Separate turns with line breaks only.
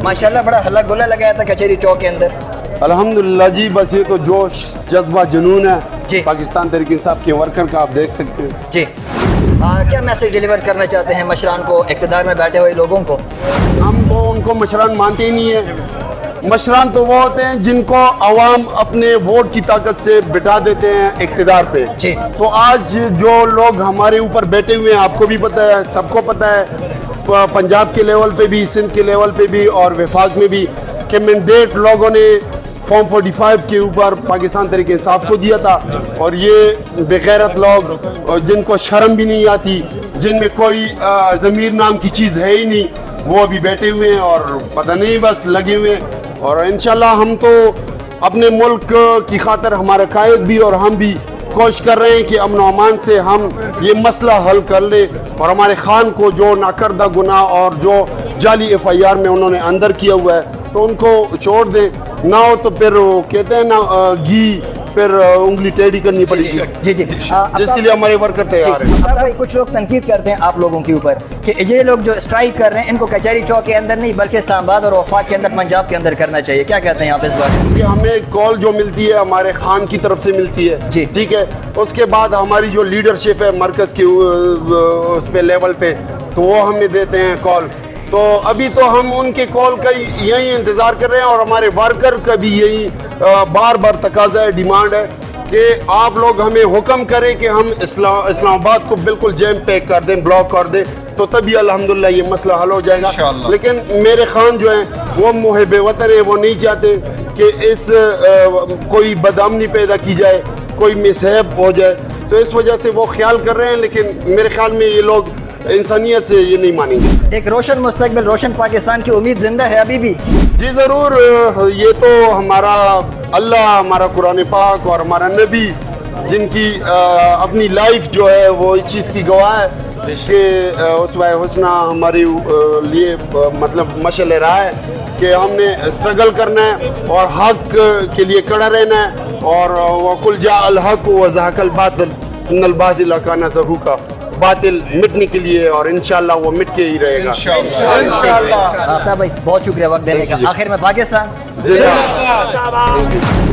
माशाल्लाह बड़ा हल्ला गुल्ला लगाया था कचहरी चौक के अंदर।
अल्हम्दुलिल्लाह जी, बस ये तो जोश जज्बा जुनून
जी।
है पाकिस्तान तहरीक इंसाफ के वर्कर का, आप देख सकते हैं
जी। क्या मैसेज डिलीवर करना चाहते हैं मशरान को, इक़्तिदार में बैठे हुए लोगों को?
हम तो उनको मशरान मानते ही नहीं है। मशरान तो वो होते हैं जिनको अवाम अपने वोट की ताकत से बिठा देते हैं इक़्तिदार पे।
जी।
तो आज जो लोग हमारे ऊपर बैठे हुए हैं, आपको भी पता है, सबको पता है, पंजाब के लेवल पे भी, सिंध के लेवल पे भी और वफाक में भी, कि मैंडेट लोगों ने फॉर्म 45 के ऊपर पाकिस्तान तहरीक इंसाफ को दिया था। और ये बेगैरत लोग और जिनको शर्म भी नहीं आती, जिनमें कोई ज़मीर नाम की चीज़ है ही नहीं, वो अभी बैठे हुए हैं और पता नहीं बस लगे हुए हैं। और इंशाल्लाह हम तो अपने मुल्क की खातिर, हमारा कायद भी और हम भी कोशिश कर रहे हैं कि अमन और अमान से हम ये मसला हल कर लें और हमारे खान को जो नाकर्दा गुनाह और जो जाली FIR में उन्होंने अंदर किया हुआ है तो उनको छोड़ दें। ना हो तो फिर वो कहते हैं ना, घी फिर उंगली टेढ़ी करनी पड़ेगी।
जी जी।
जिसके लिए हमारे वर्कर तैयार हैं।
अब भाई कुछ लोग तनकीद करते हैं आप लोगों के ऊपर कि ये लोग जो स्ट्राइक कर रहे हैं इनको कचहरी चौक के अंदर नहीं बल्कि इस्लामाबाद और वफाक के अंदर, पंजाब के अंदर करना चाहिए। क्या कहते हैं आप इस बारे में?
कि हमें कॉल जो मिलती है हमारे खान की तरफ से मिलती है
जी।
ठीक है, उसके बाद हमारी जो लीडरशिप है मरकज़ की उस पे लेवल पे, तो वो हमें देते हैं कॉल। तो अभी तो हम उनके कॉल का यही इंतज़ार कर रहे हैं और हमारे वर्कर का भी यही बार बार तकाजा है, डिमांड है कि आप लोग हमें हुक्म करें कि हम इस्लामाबाद को बिल्कुल जैम पैक कर दें, ब्लॉक कर दें, तो तभी अल्हम्दुलिल्लाह ये मसला हल हो जाएगा। लेकिन मेरे खान जो हैं वो मुहिब वतन है, वो नहीं चाहते कि इस कोई बदअमनी पैदा की जाए, कोई मिसहैप हो जाए, तो इस वजह से वो ख्याल कर रहे हैं। लेकिन मेरे ख्याल में ये लोग इंसानियत से ये नहीं मानेंगे।
एक रोशन मुस्तकबिल, रोशन पाकिस्तान की उम्मीद जिंदा है अभी भी?
जी ज़रूर। ये तो हमारा अल्लाह, हमारा कुरान पाक और हमारा नबी, जिनकी अपनी लाइफ जो है वो इस चीज़ की गवाह है कि उसवा हुस्ना हमारे लिए मतलब मशअल राह है कि हमने स्ट्रगल करना है और हक के लिए खड़ा रहना है। और वकुल जा अल हक व ज़हक़ल बातिल इन्नल बातिल काना ज़हूक़ा, बातिल मिटने के लिए, और इंशाल्लाह वो मिट के ही रहेगा
इंशाल्लाह। आफ्ताब भाई बहुत शुक्रिया वक्त देने का। आखिर में पाकिस्तान
जिंदाबाद।